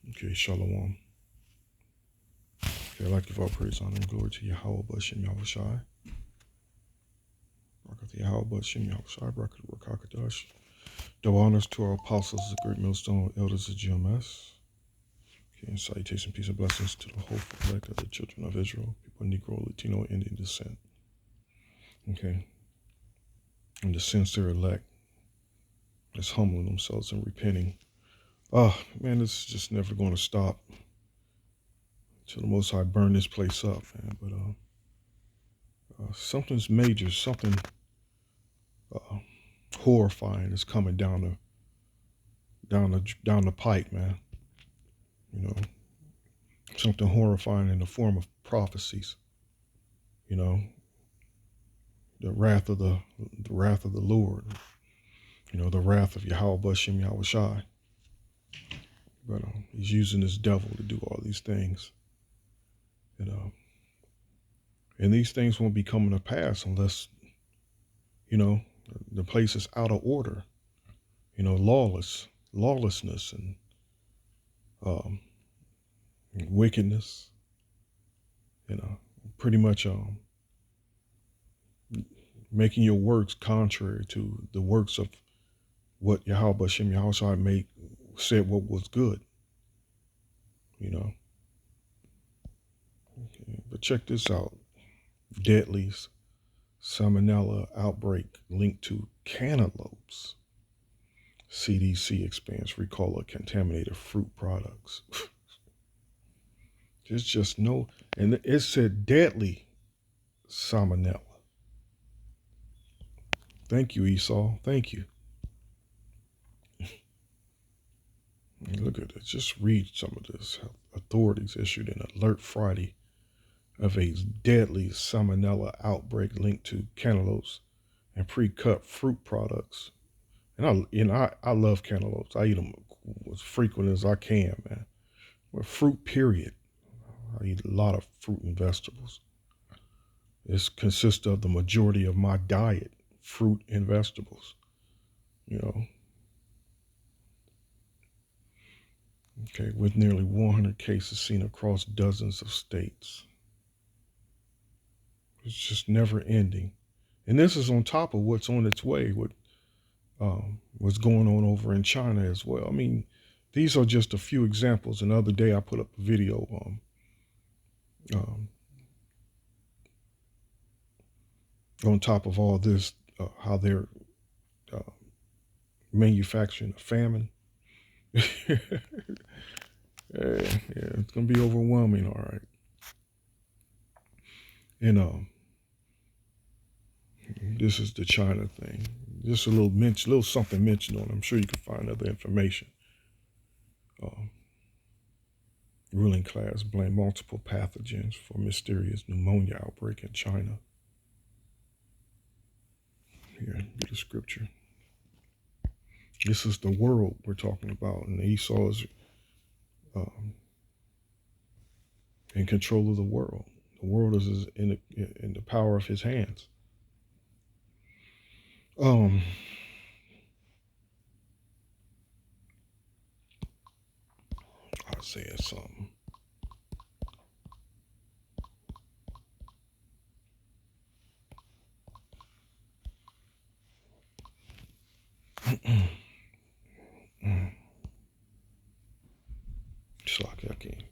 Okay, shalom. Okay, I'd like to give all praise, honor, and glory to Yahweh, Bashem Yahushai. Barakah Yahweh, Bashem Yahushai, Barakah Rakakadash. Double honors to our apostles, the great millstone elders of GMS. Okay, and salutation, peace, and blessings to the hopeful elect of the children of Israel, people of Negro, Latino, Indian descent. Okay, and the sincere elect is humbling themselves and repenting. Man, this is just never going to stop until the Most High burn this place up, man. But something's major, something horrifying is coming down the pipe, man. You know, something horrifying in the form of prophecies. You know, the wrath of the Lord. You know, the wrath of Yahweh Bashem Yahushai. But he's using this devil to do all these things. And these things won't be coming to pass unless, you know, the place is out of order. You know, lawlessness and um, wickedness. You know, pretty much making your works contrary to the works of what Yahweh Bashem Yahushua said what was good. You know. Okay. But check this out. Deadly salmonella outbreak linked to cantaloupes. CDC expands recall of contaminated fruit products. There's just no, and it said deadly salmonella. Thank you, Esau. Thank you. Look at it. Just read some of this. Authorities issued an alert Friday of a deadly salmonella outbreak linked to cantaloupes and pre-cut fruit products. And I love cantaloupes. I eat them as frequent as I can, man. But fruit, period. I eat a lot of fruit and vegetables. It consists of the majority of my diet, fruit and vegetables. You know. Okay, with nearly 100 cases seen across dozens of states. It's just never ending. And this is on top of what's on its way, what's going on over in China as well. I mean, these are just a few examples. And the other day I put up a video on top of all this, how they're manufacturing a famine. Yeah, it's going to be overwhelming, all right. And this is the China thing. Just a little something mentioned on it. I'm sure you can find other information. Ruling class blame multiple pathogens for mysterious pneumonia outbreak in China. Here, get a scripture. This is the world we're talking about, and Esau is in control of the world. The world is in the power of his hands. Isaiah something. It's like I can't.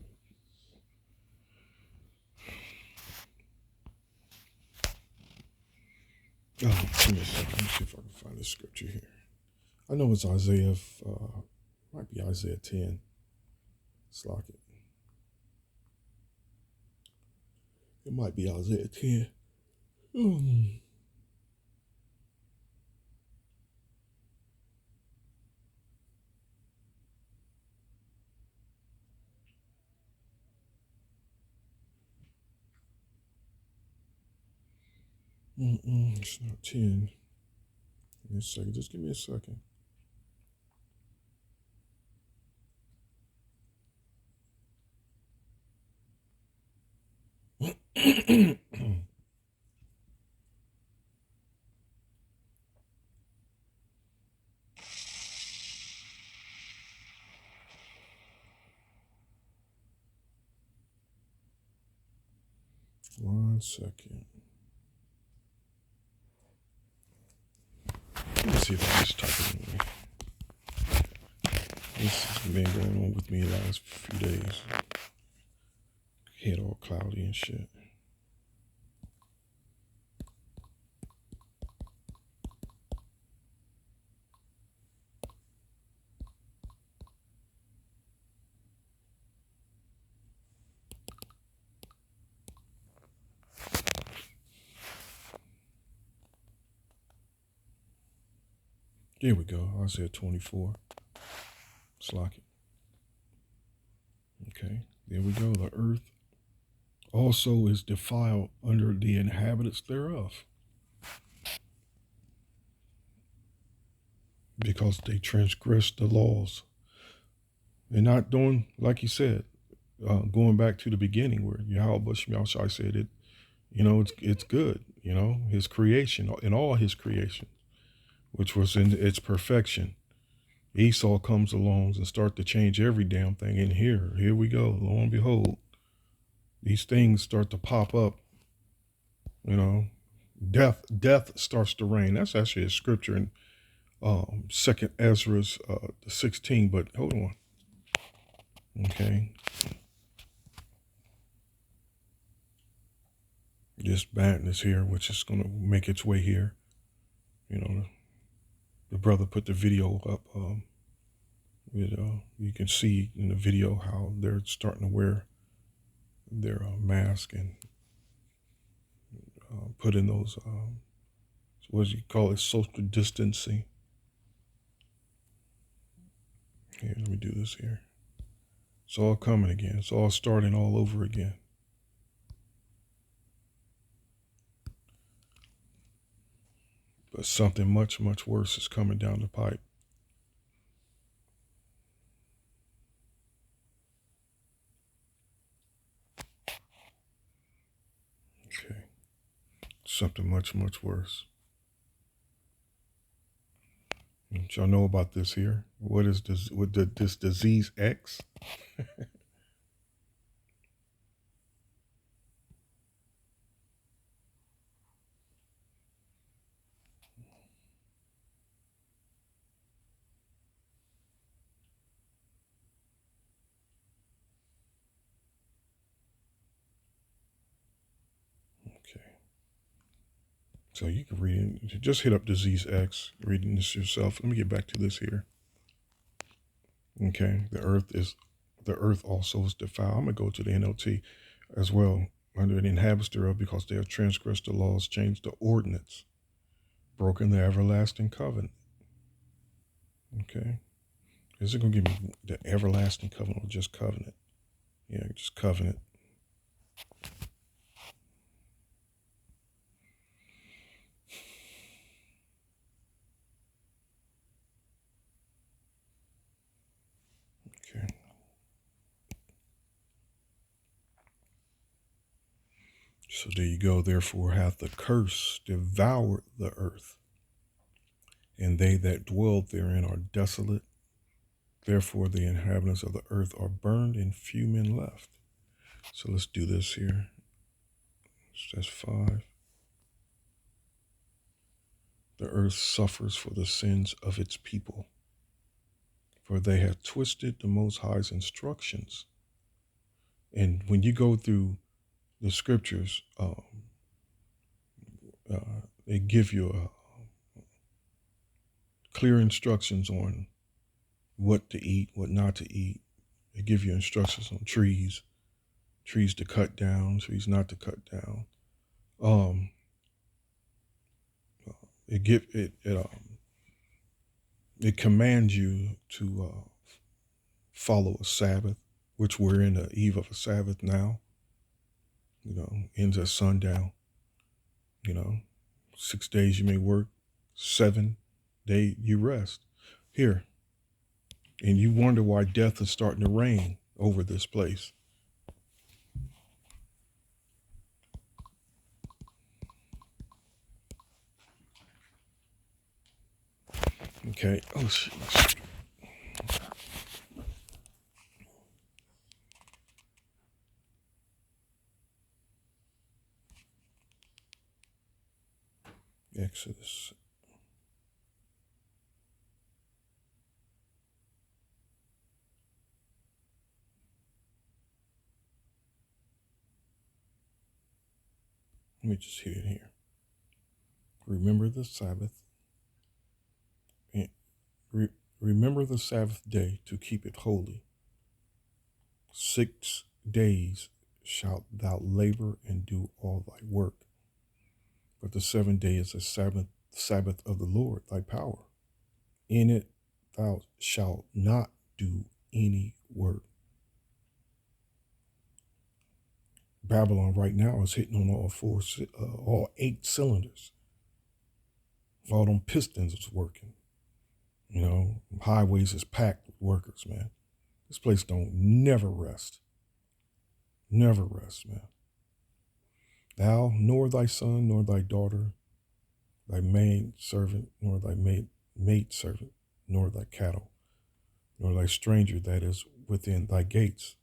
Give me a second. Let me see if I can find this scripture here. I know it's Isaiah, might be Isaiah 10. It's like it. It might be Isaiah 10. It's not 10. Give me a second. Just give me a second. 1 second. Let me see if I just type it in. This has been going on with me the last few days. Head all cloudy and shit. There we go. I said 24. Slock it. Okay. There we go. The earth also is defiled under the inhabitants thereof, because they transgressed the laws. They're not doing, like he said, going back to the beginning where Yahweh Shai said it, it's good, his creation, in all his creation, which was in its perfection. Esau comes along and start to change every damn thing. And here we go. Lo and behold, these things start to pop up. Death starts to reign. That's actually a scripture in Second Ezra's 16. But hold on. Okay. This madness here, which is going to make its way here. The brother put the video up. You can see in the video how they're starting to wear their mask and put in those, what do you call it, social distancing. Here, let me do this here. It's all coming again. It's all starting all over again. But something much, much worse is coming down the pipe. Okay. Something much, much worse. Y'all know about this here? What is this? This disease X? Okay. So you can read it. Just hit up disease X, reading this yourself. Let me get back to this here. Okay. The earth also is defiled. I'm going to go to the NLT as well. Under the inhabitants thereof, because they have transgressed the laws, changed the ordinance, broken the everlasting covenant. Okay. Is it going to give me the everlasting covenant or just covenant? Yeah, just covenant. Okay. So there you go. Therefore hath the curse devoured the earth, and they that dwell therein are desolate. Therefore the inhabitants of the earth are burned, and few men left. So let's do this here. That's 5. The earth suffers for the sins of its people, for they have twisted the Most High's instructions. And when you go through the scriptures, they give you clear instructions on what to eat, what not to eat. They give you instructions on trees to cut down, trees not to cut down. It commands you to follow a Sabbath, which we're in the eve of a Sabbath now. Ends at sundown. 6 days you may work, 7 day you rest. Here. And you wonder why death is starting to reign over this place. Okay. Oh, shit. Genesis. Let me just hit it here. Remember the Sabbath. And remember the Sabbath day to keep it holy. 6 days shalt thou labor and do all thy work. But the 7th day is a Sabbath of the Lord, thy power. In it thou shalt not do any work. Babylon right now is hitting on all 8 cylinders. All them pistons is working. You know, highways is packed with workers, man. This place don't never rest. Never rest, man. Thou, nor thy son, nor thy daughter, thy maid servant, nor thy maid servant, nor thy cattle, nor thy stranger that is within thy gates.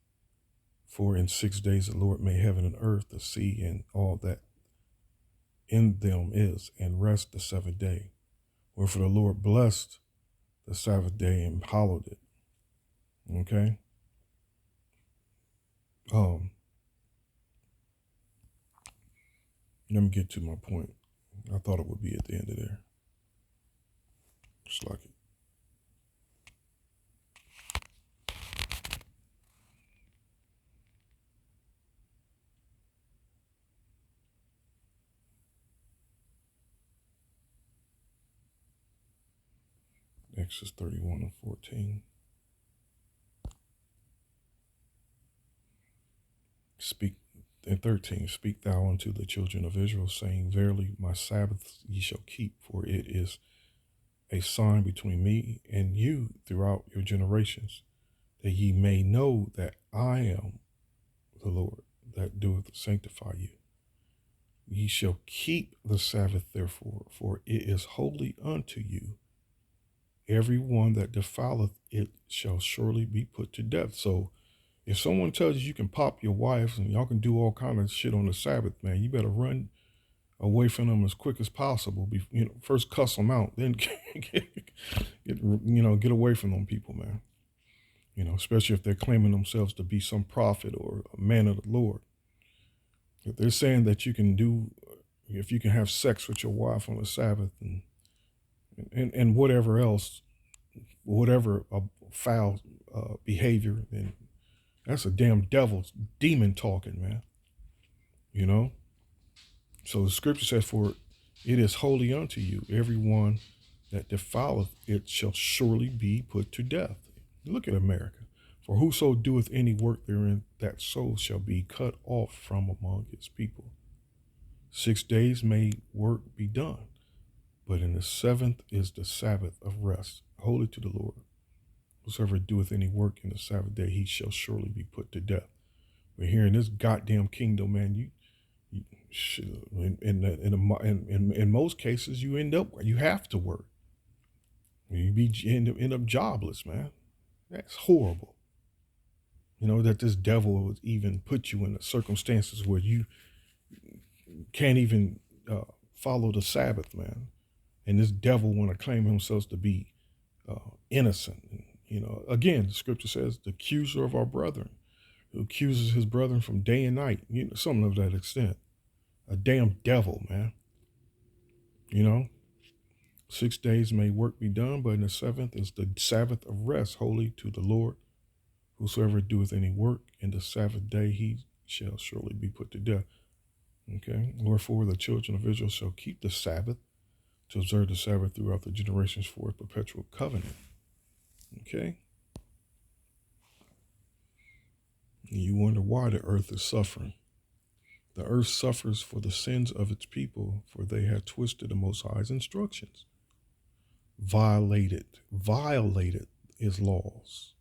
For in 6 days the Lord made heaven and earth, the sea, and all that in them is, and rest the 7th day. Wherefore the Lord blessed the Sabbath day and hallowed it. Okay? Let me get to my point. I thought it would be at the end of there. Just like it. Exodus 31 and 14. Speak and 13. Speak thou unto the children of Israel, saying, Verily my Sabbaths ye shall keep, for it is a sign between me and you throughout your generations, that ye may know that I am the Lord that doeth sanctify you. Ye shall keep the Sabbath therefore, for it is holy unto you. Every one that defileth it shall surely be put to death. So if someone tells you can pop your wife and y'all can do all kind of shit on the Sabbath, man, you better run away from them as quick as possible. First cuss them out, then get away from them people, man. Especially if they're claiming themselves to be some prophet or a man of the Lord. If they're saying that you can if you can have sex with your wife on the Sabbath and whatever else, whatever foul behavior, then that's a damn demon talking, man. So the scripture says, for it is holy unto you. Everyone that defileth it shall surely be put to death. Look at America. For whoso doeth any work therein, that soul shall be cut off from among his people. 6 days may work be done, but in the 7th is the Sabbath of rest, holy to the Lord. Whosoever doeth any work in the Sabbath day, he shall surely be put to death. But here in this goddamn kingdom, man, in most cases, you have to work. End up jobless, man. That's horrible. That this devil would even put you in the circumstances where you can't even follow the Sabbath, man. And this devil want to claim himself to be innocent. Again, the scripture says the accuser of our brethren, who accuses his brethren from day and night. Something of that extent. A damn devil, man. 6 days may work be done, but in the 7th is the Sabbath of rest, holy to the Lord. Whosoever doeth any work in the Sabbath day, he shall surely be put to death. Okay. Wherefore the children of Israel shall keep the Sabbath, to observe the Sabbath throughout the generations for a perpetual covenant. Okay. And you wonder why the earth is suffering. The earth suffers for the sins of its people, for they have twisted the Most High's instructions, violated his laws,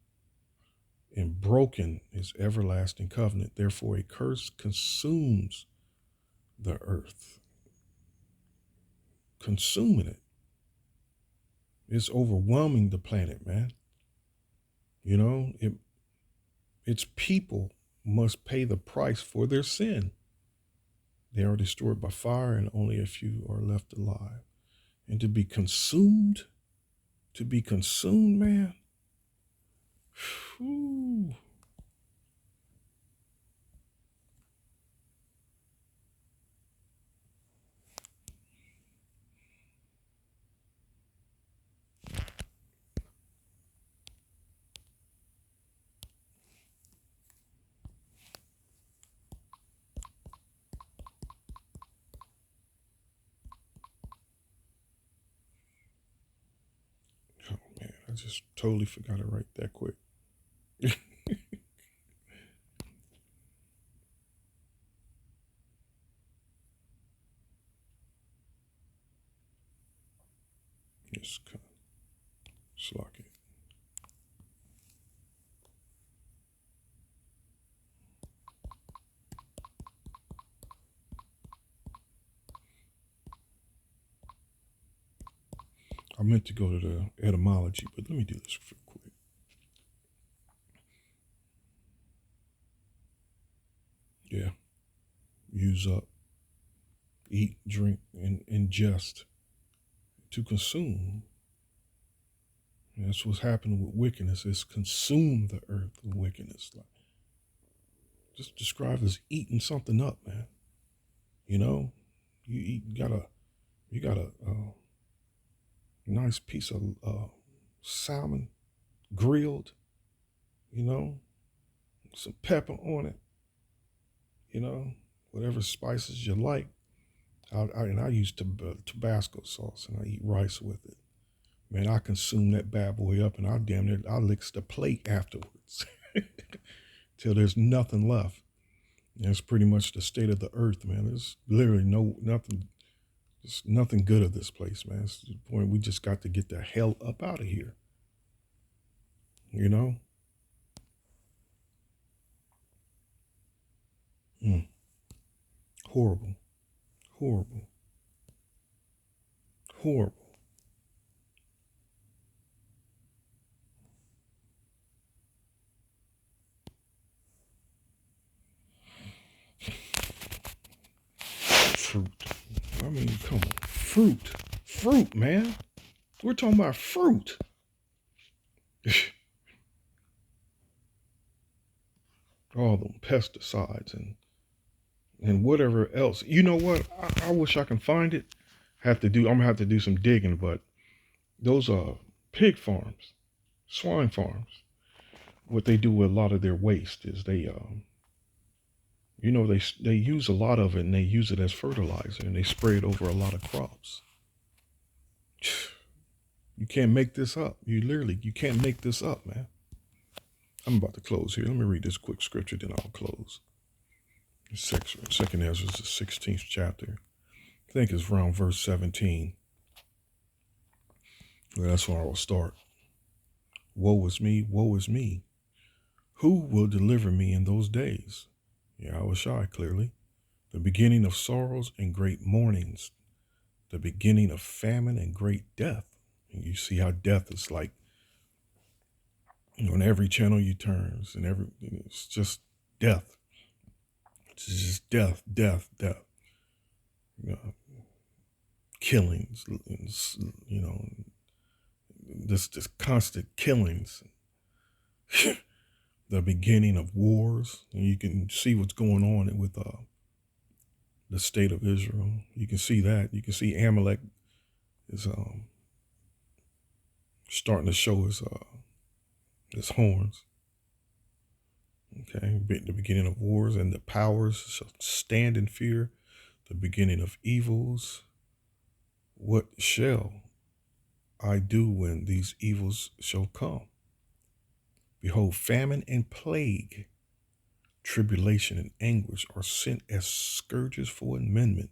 and broken his everlasting covenant. Therefore, a curse consumes the earth, consuming it. It's overwhelming the planet, man. Its people must pay the price for their sin. They are destroyed by fire, and only a few are left alive. and to be consumed, man. Whew. Oh man, I just totally forgot it right that quick. It's kind of slocky. I meant to go to the etymology, but let me do this real quick. Yeah, use up, eat, drink, and ingest, to consume. And that's what's happening with wickedness. It's consumed the earth with wickedness. Like, just describe as eating something up, man. You know, you got a nice piece of salmon grilled. You know, some pepper on it. You know, whatever spices you like. And I use Tabasco sauce, and I eat rice with it. Man, I consume that bad boy up, and I licks the plate afterwards till there's nothing left. And that's pretty much the state of the earth, man. There's literally nothing. There's nothing good of this place, man. It's the point we just got to get the hell up out of here. You know? Mm. Horrible, horrible, horrible. Fruit. I mean, come on, fruit, man. We're talking about fruit. All them pesticides and whatever else. You know what? I wish I can find it. I'm gonna have to do some digging, but those pig farms, swine farms, what they do with a lot of their waste is they use a lot of it and they use it as fertilizer and they spray it over a lot of crops. You can't make this up. You can't make this up, man. I'm about to close here. Let me read this quick scripture, then I'll close. Second Ezra, the 16th chapter. I think it's around verse 17. Well, that's where I will start. Woe is me, woe is me. Who will deliver me in those days? Yeah, I was shy, clearly. The beginning of sorrows and great mournings, the beginning of famine and great death. And you see how death is like, on every channel you turn, it's just death. It's just death, death, death. You know, killings, you know, this constant killings. The beginning of wars. And you can see what's going on with the state of Israel. You can see that. You can see Amalek is starting to show his horns. Okay, the beginning of wars, and the powers shall stand in fear. The beginning of evils. What shall I do when these evils shall come? Behold, famine and plague, tribulation and anguish are sent as scourges for amendment.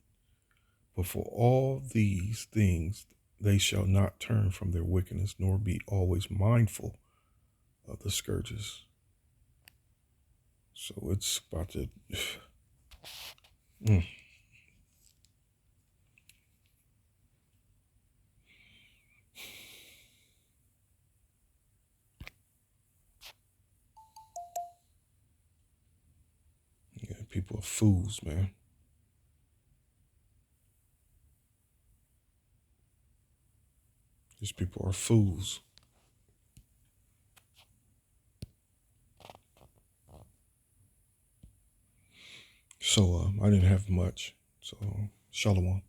But for all these things they shall not turn from their wickedness, nor be always mindful of the scourges. So it's about to. Mm. Yeah, people are fools, man. These people are fools. So I didn't have much. So shalom.